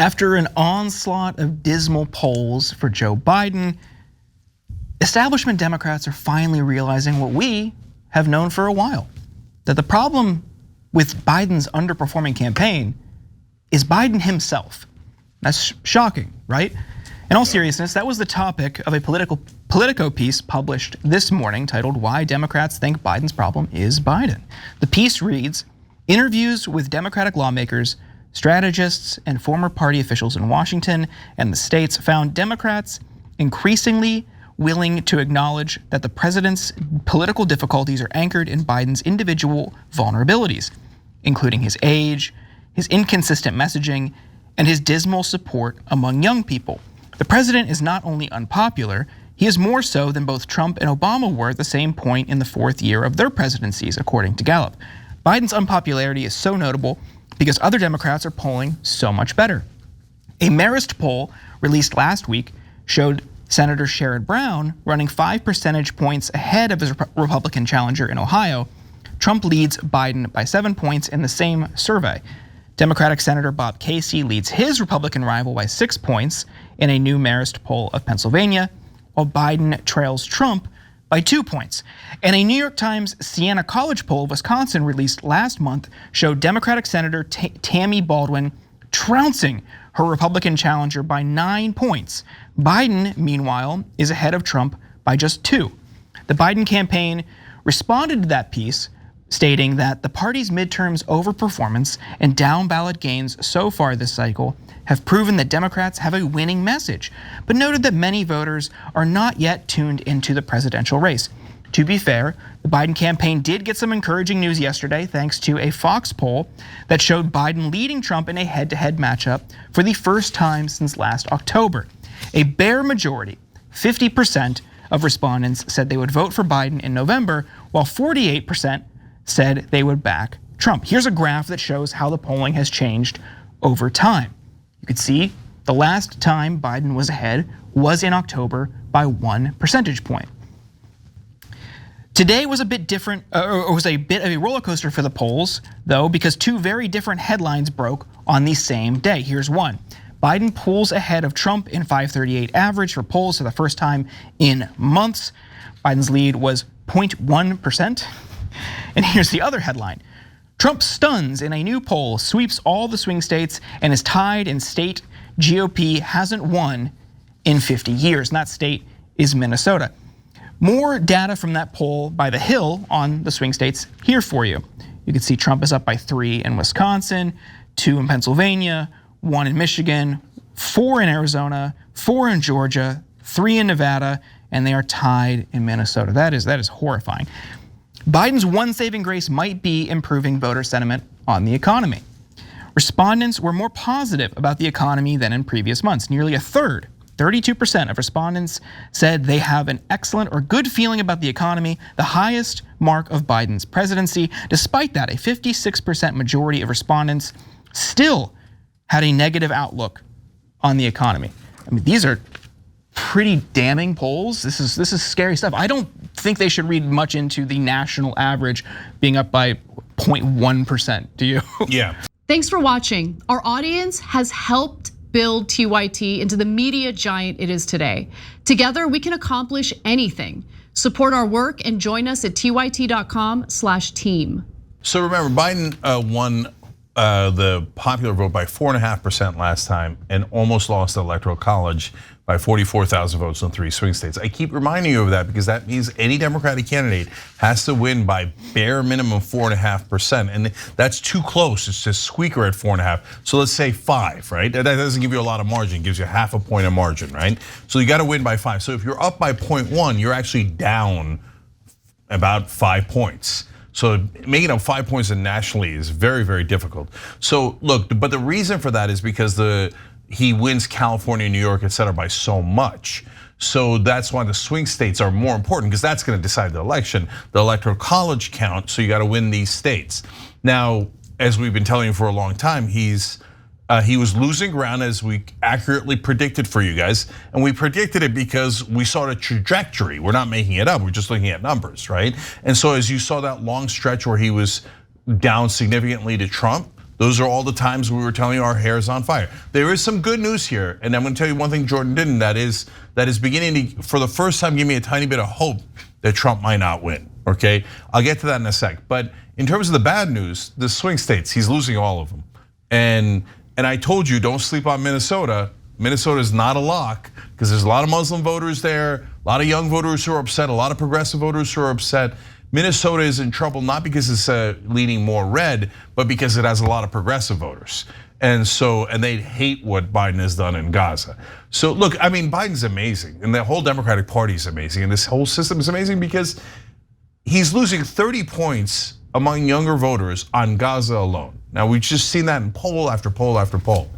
After an onslaught of dismal polls for Joe Biden, establishment Democrats are finally realizing what we have known for a while, that the problem with Biden's underperforming campaign is Biden himself. That's shocking, right? In all seriousness, that was the topic of a Politico piece published this morning titled "Why Democrats Think Biden's Problem is Biden." The piece reads, interviews with Democratic lawmakers, strategists, and former party officials in Washington and the states found Democrats increasingly willing to acknowledge that the president's political difficulties are anchored in Biden's individual vulnerabilities, including his age, his inconsistent messaging, and his dismal support among young people. The president is not only unpopular, he is more so than both Trump and Obama were at the same point in the fourth year of their presidencies, according to Gallup. Biden's unpopularity is so notable because other Democrats are polling so much better. A Marist poll released last week showed Senator Sherrod Brown running 5 percentage points ahead of his Republican challenger in Ohio. Trump leads Biden by 7 points in the same survey. Democratic Senator Bob Casey leads his Republican rival by 6 points in a new Marist poll of Pennsylvania, while Biden trails Trump by 2 points. And a New York Times Siena College poll of Wisconsin released last month showed Democratic Senator Tammy Baldwin trouncing her Republican challenger by 9 points. Biden, meanwhile, is ahead of Trump by just 2. The Biden campaign responded to that piece, stating that the party's midterms overperformance and down ballot gains so far this cycle have proven that Democrats have a winning message, but noted that many voters are not yet tuned into the presidential race. To be fair, the Biden campaign did get some encouraging news yesterday thanks to a Fox poll that showed Biden leading Trump in a head-to-head matchup for the first time since last October. A bare majority, 50% of respondents said they would vote for Biden in November, while 48% said they would back Trump. Here's a graph that shows how the polling has changed over time. You can see the last time Biden was ahead was in October by 1 percentage point. Today was a bit different, or was a bit of a roller coaster for the polls, though, because 2 very different headlines broke on the same day. Here's one. Biden pulls ahead of Trump in 538 average for polls for the first time in months. Biden's lead was 0.1%. And here's the other headline. Trump stuns in a new poll, sweeps all the swing states, and is tied in state GOP hasn't won in 50 years. And that state is Minnesota. More data from that poll by The Hill on the swing states here for you. You can see Trump is up by 3 in Wisconsin, 2 in Pennsylvania, 1 in Michigan, 4 in Arizona, 4 in Georgia, 3 in Nevada, and they are tied in Minnesota. That is horrifying. Biden's one saving grace might be improving voter sentiment on the economy. Respondents were more positive about the economy than in previous months. Nearly a third, 32% of respondents said they have an excellent or good feeling about the economy, the highest mark of Biden's presidency. Despite that, a 56% majority of respondents still had a negative outlook on the economy. I mean, these are pretty damning polls. This is scary stuff. I don't think they should read much into the national average being up by 0.1%. Do you? Yeah. Thanks for watching. Our audience has helped build TYT into the media giant it is today. Together, we can accomplish anything. Support our work and join us at tyt.com/team. So remember, Biden won the popular vote by 4.5% last time and almost lost the Electoral College by 44,000 votes in 3 swing states. I keep reminding you of that because that means any Democratic candidate has to win by bare minimum 4.5%, and that's too close. It's just squeaker at 4.5. So let's say 5, right? That doesn't give you a lot of margin. It gives you half a point of margin, right? So you got to win by 5. So if you're up by 0.1, you're actually down about 5 points. So making up 5 points nationally is very, very difficult. So look, but the reason for that is because he wins California, New York, et cetera, by so much. So that's why the swing states are more important because that's going to decide the election. The Electoral College count, so you got to win these states. Now, as we've been telling you for a long time, he was losing ground as we accurately predicted for you guys. And we predicted it because we saw the trajectory. We're not making it up, we're just looking at numbers, right? And so as you saw that long stretch where he was down significantly to Trump, Those are all the times we were telling you our hair's on fire. There is some good news here, and I'm gonna tell you one thing Jordan didn't, that is beginning to, for the first time, give me a tiny bit of hope that Trump might not win, okay? I'll get to that in a sec. But in terms of the bad news, the swing states, he's losing all of them. And I told you, don't sleep on Minnesota. Minnesota is not a lock because there's a lot of Muslim voters there, a lot of young voters who are upset, a lot of progressive voters who are upset. Minnesota is in trouble not because it's leaning more red, but because it has a lot of progressive voters. And they hate what Biden has done in Gaza. So look, I mean, Biden's amazing, and the whole Democratic Party is amazing, and this whole system is amazing because he's losing 30 points among younger voters on Gaza alone. Now, we've just seen that in poll after poll after poll.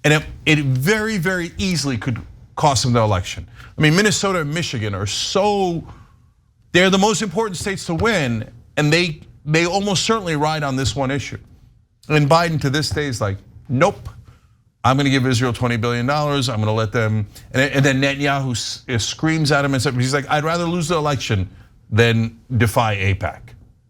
And it very, very easily could cost him the election. I mean, Minnesota and Michigan are they're the most important states to win, and they almost certainly ride on this one issue. And Biden to this day is like, nope, I'm gonna give Israel $20 billion, I'm gonna let them, and then Netanyahu screams at him and says, he's like, I'd rather lose the election than defy AIPAC.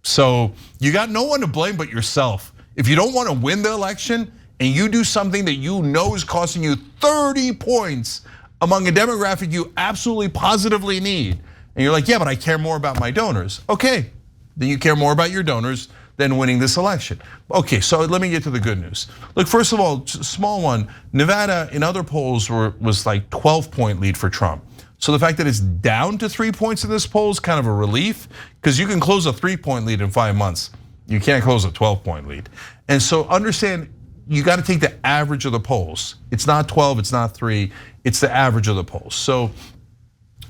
So you got no one to blame but yourself. If you don't wanna win the election and you do something that you know is costing you 30 points among a demographic you absolutely positively need, and you're like, yeah, but I care more about my donors. Okay, then you care more about your donors than winning this election. Okay, so let me get to the good news. Look, first of all, small one, Nevada in other polls was like 12-point lead for Trump. So the fact that it's down to 3 points in this poll is kind of a relief, because you can close a 3-point lead in 5 months. You can't close a 12-point lead. And so understand, you got to take the average of the polls. It's not 12, it's not 3, it's the average of the polls. So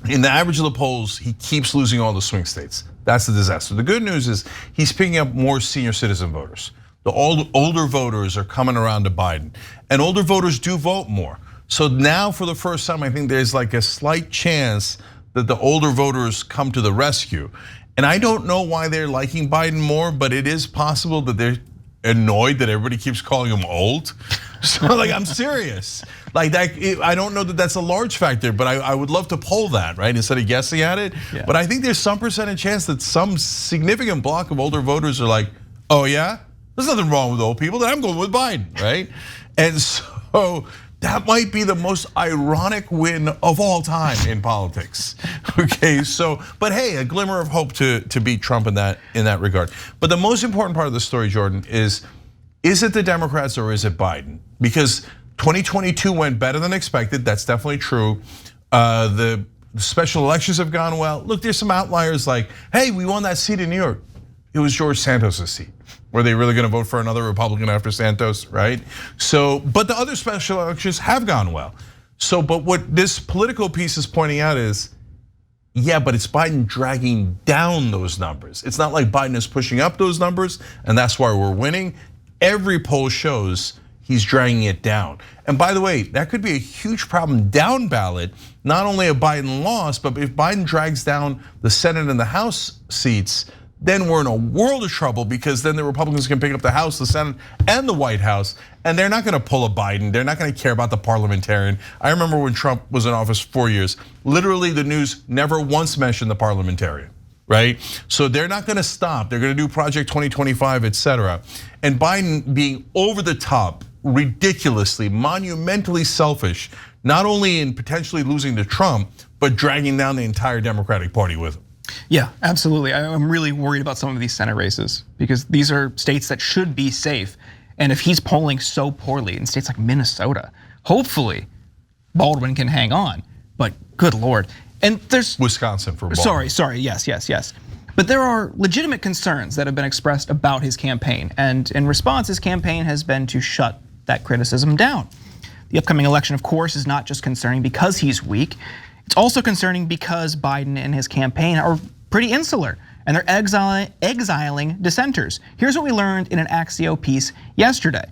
in the average of the polls, he keeps losing all the swing states. That's the disaster. The good news is he's picking up more senior citizen voters. The older voters are coming around to Biden, and older voters do vote more. So now for the first time, I think there's like a slight chance that the older voters come to the rescue. And I don't know why they're liking Biden more, but it is possible that they're annoyed that everybody keeps calling him old. So like, I'm serious. Like that, I don't know that that's a large factor, but I would love to poll that, right? Instead of guessing at it. Yeah. But I think there's some percentage chance that some significant block of older voters are like, oh yeah, there's nothing wrong with old people, then I'm going with Biden, right? And so that might be the most ironic win of all time in politics. Okay, so, but hey, a glimmer of hope to beat Trump in that regard. But the most important part of the story, Jordan, is it the Democrats or is it Biden? Because 2022 went better than expected, that's definitely true. The special elections have gone well. Look, there's some outliers like, hey, we won that seat in New York. It was George Santos' seat. Were they really gonna vote for another Republican after Santos, right? So, but the other special elections have gone well. So, but what this political piece is pointing out is, yeah, but it's Biden dragging down those numbers. It's not like Biden is pushing up those numbers and that's why we're winning. Every poll shows he's dragging it down. And by the way, that could be a huge problem down ballot, not only a Biden loss, but if Biden drags down the Senate and the House seats, then we're in a world of trouble, because then the Republicans can pick up the House, the Senate, and the White House, and they're not gonna pull a Biden, they're not gonna care about the parliamentarian. I remember when Trump was in office 4 years, literally the news never once mentioned the parliamentarian, right? So they're not gonna stop, they're gonna do Project 2025, etc. And Biden being over the top, ridiculously, monumentally selfish, not only in potentially losing to Trump, but dragging down the entire Democratic Party with him. Yeah, absolutely. I'm really worried about some of these Senate races because these are states that should be safe. And if he's polling so poorly in states like Minnesota, hopefully Baldwin can hang on. But good Lord. And there's Wisconsin for Baldwin. Sorry, yes. But there are legitimate concerns that have been expressed about his campaign. And in response, his campaign has been to shut that criticism down. The upcoming election, of course, is not just concerning because he's weak. It's also concerning because Biden and his campaign are pretty insular and they're exiling dissenters. Here's what we learned in an Axios piece yesterday.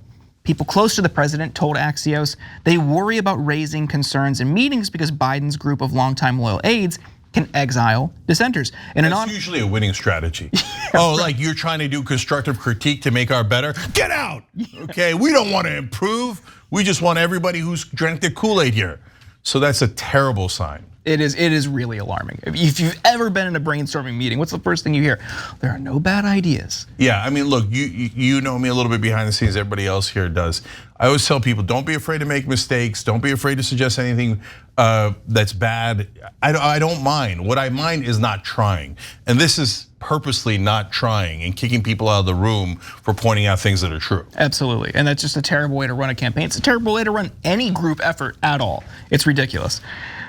People close to the president told Axios they worry about raising concerns in meetings because Biden's group of longtime loyal aides can exile dissenters. That's usually a winning strategy. Like you're trying to do constructive critique to make our better? Get out, okay? We don't want to improve. We just want everybody who's drank the Kool-Aid here. So that's a terrible sign. It is really alarming. If you've ever been in a brainstorming meeting, what's the first thing you hear? There are no bad ideas. Yeah, I mean, look, you know me a little bit behind the scenes. Everybody else here does. I always tell people, don't be afraid to make mistakes. Don't be afraid to suggest anything that's bad. I don't mind. What I mind is not trying. And this is purposely not trying and kicking people out of the room for pointing out things that are true. Absolutely, and that's just a terrible way to run a campaign. It's a terrible way to run any group effort at all. It's ridiculous.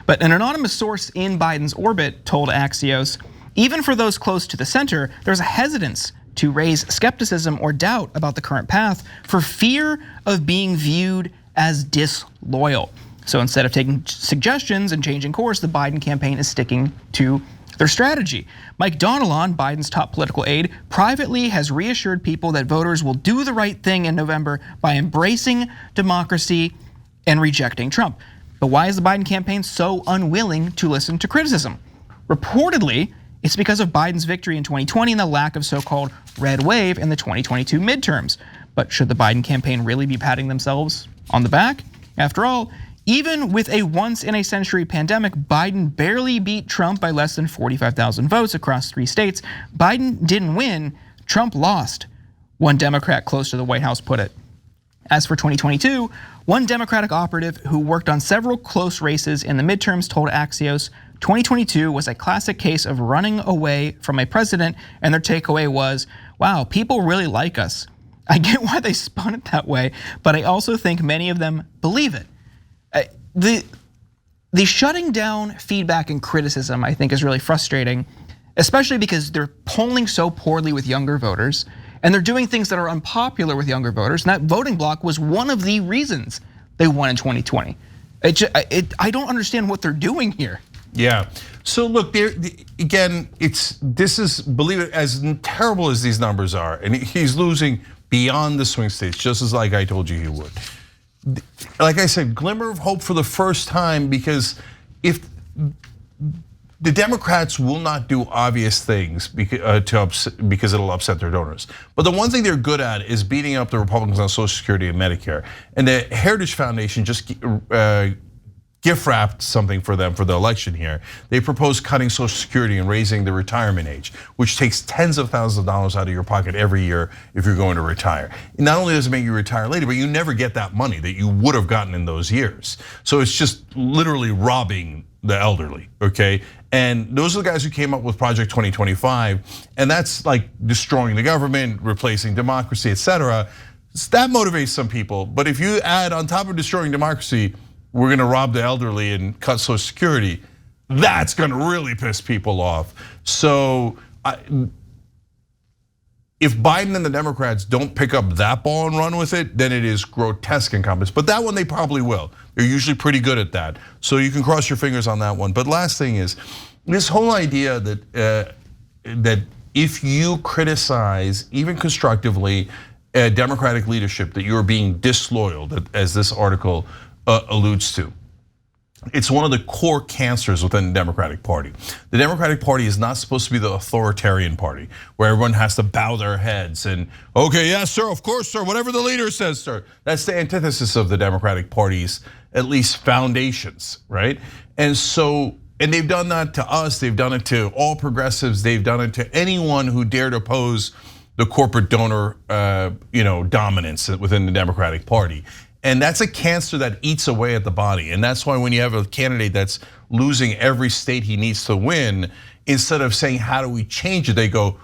But an anonymous source in Biden's orbit told Axios, even for those close to the center, there's a hesitance to raise skepticism or doubt about the current path for fear of being viewed as disloyal. So instead of taking suggestions and changing course, the Biden campaign is sticking to their strategy. Mike Donilon, Biden's top political aide, privately has reassured people that voters will do the right thing in November by embracing democracy and rejecting Trump. But why is the Biden campaign so unwilling to listen to criticism? Reportedly, it's because of Biden's victory in 2020 and the lack of so-called red wave in the 2022 midterms. But should the Biden campaign really be patting themselves on the back? After all, even with a once-in-a-century pandemic, Biden barely beat Trump by less than 45,000 votes across 3 states. Biden didn't win, Trump lost, one Democrat close to the White House put it. As for 2022, one Democratic operative who worked on several close races in the midterms told Axios 2022 was a classic case of running away from a president, and their takeaway was, wow, people really like us. I get why they spun it that way, but I also think many of them believe it. The shutting down feedback and criticism, I think, is really frustrating, especially because they're polling so poorly with younger voters, and they're doing things that are unpopular with younger voters, and that voting bloc was one of the reasons they won in 2020. I don't understand what they're doing here. Yeah, so look, again, this is, believe it, as terrible as these numbers are, and he's losing beyond the swing states, just as like I told you he would. Like I said, glimmer of hope for the first time, because if the Democrats will not do obvious things because it'll upset their donors. But the one thing they're good at is beating up the Republicans on Social Security and Medicare. And the Heritage Foundation just gift wrapped something for them for the election here. They proposed cutting Social Security and raising the retirement age, which takes tens of thousands of dollars out of your pocket every year if you're going to retire. Not only does it make you retire later, but you never get that money that you would have gotten in those years. So it's just literally robbing the elderly, okay? And those are the guys who came up with Project 2025, and that's like destroying the government, replacing democracy, etc. That motivates some people, but if you add on top of destroying democracy, we're gonna rob the elderly and cut Social Security, that's gonna really piss people off. So if Biden and the Democrats don't pick up that ball and run with it, then it is grotesque incompetence. But that one they probably will. They're usually pretty good at that. So you can cross your fingers on that one. But last thing is, this whole idea that that if you criticize, even constructively, Democratic leadership, that you're being disloyal, as this article alludes to. It's one of the core cancers within the Democratic Party. The Democratic Party is not supposed to be the authoritarian party where everyone has to bow their heads and, okay, yes, sir, of course, sir, whatever the leader says, sir. That's the antithesis of the Democratic Party's, at least, foundations, right? And so, and they've done that to us, they've done it to all progressives, they've done it to anyone who dared oppose the corporate donor dominance within the Democratic Party. And that's a cancer that eats away at the body. And that's why when you have a candidate that's losing every state he needs to win, instead of saying, how do we change it? They go,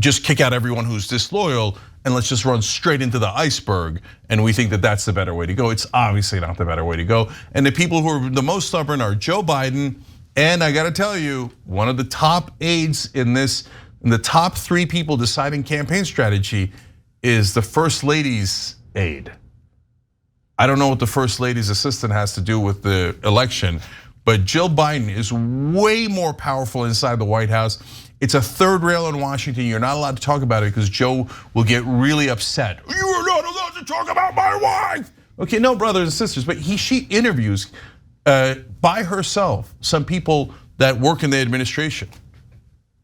just kick out everyone who's disloyal and let's just run straight into the iceberg. And we think that that's the better way to go. It's obviously not the better way to go. And the people who are the most stubborn are Joe Biden. And I gotta tell you, one of the top aides in the top 3 people deciding campaign strategy is the First Lady's aide. I don't know what the First Lady's assistant has to do with the election, but Jill Biden is way more powerful inside the White House. It's a third rail in Washington. You're not allowed to talk about it because Joe will get really upset. You are not allowed to talk about my wife. Okay, no, brothers and sisters, but she interviews by herself some people that work in the administration.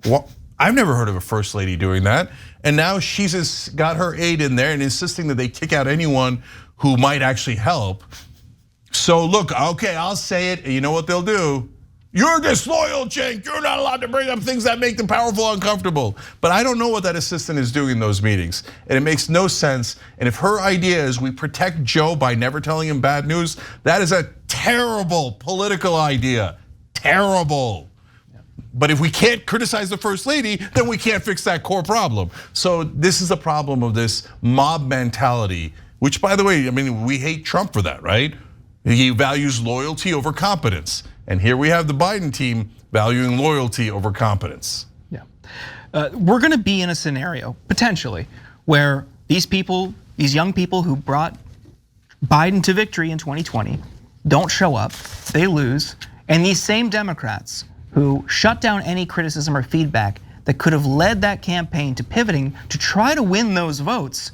Well, I've never heard of a First Lady doing that. And now she's got her aide in there and insisting that they kick out anyone who might actually help. So look, okay, I'll say it, and you know what they'll do? You're disloyal, Cenk. You're not allowed to bring up things that make the powerful uncomfortable. But I don't know what that assistant is doing in those meetings. And it makes no sense. And if her idea is we protect Joe by never telling him bad news, that is a terrible political idea. Terrible. But if we can't criticize the first lady, then we can't fix that core problem. So this is a problem of this mob mentality, which, by the way, I mean, we hate Trump for that, right? He values loyalty over competence. And here we have the Biden team valuing loyalty over competence. Yeah, we're gonna be in a scenario, potentially, where these people, these young people who brought Biden to victory in 2020 don't show up, they lose, and these same Democrats who shut down any criticism or feedback that could have led that campaign to pivoting to try to win those votes,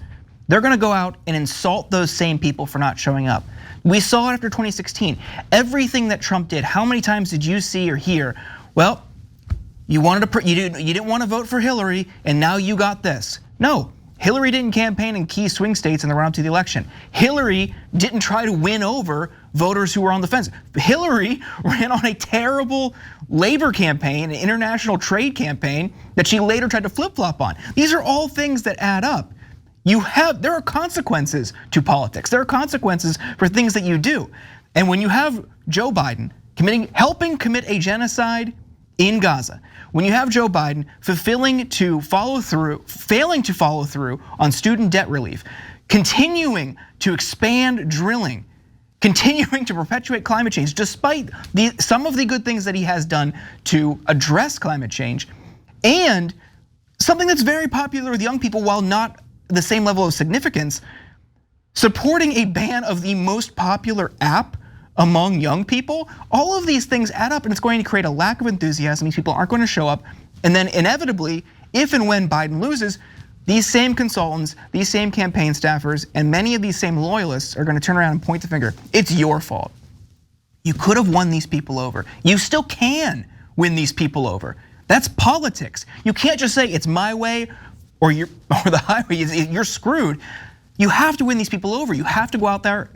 they're gonna go out and insult those same people for not showing up. We saw it after 2016. Everything that Trump did, how many times did you see or hear, well, you didn't want to vote for Hillary and now you got this. No, Hillary didn't campaign in key swing states in the run-up to the election. Hillary didn't try to win over voters who were on the fence. Hillary ran on a terrible labor campaign, an international trade campaign that she later tried to flip-flop on. These are all things that add up. There are consequences to politics. There are consequences for things that you do. And when you have Joe Biden helping commit a genocide in Gaza, when you have Joe Biden failing to follow through on student debt relief, continuing to expand drilling, continuing to perpetuate climate change, despite some of the good things that he has done to address climate change, and something that's very popular with young people while not the same level of significance, supporting a ban of the most popular app among young people, all of these things add up and it's going to create a lack of enthusiasm. These people aren't going to show up. And then inevitably, if and when Biden loses, these same consultants, these same campaign staffers, and many of these same loyalists are going to turn around and point the finger. It's your fault. You could have won these people over. You still can win these people over. That's politics. You can't just say it's my way or the highway, you're screwed. You have to win these people over. You have to go out there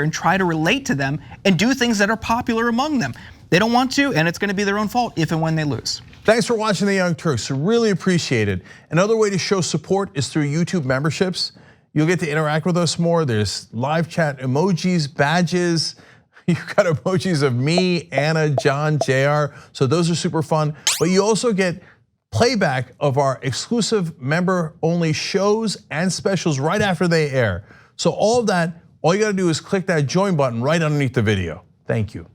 and try to relate to them and do things that are popular among them. They don't want to, and it's going to be their own fault if and when they lose. Thanks for watching the Young Turks. Really appreciate it. Another way to show support is through YouTube memberships. You'll get to interact with us more. There's live chat emojis, badges. You've got emojis of me, Anna, John, JR. So those are super fun. But you also get playback of our exclusive member-only shows and specials right after they air. So all of that, all you gotta do is click that join button right underneath the video. Thank you.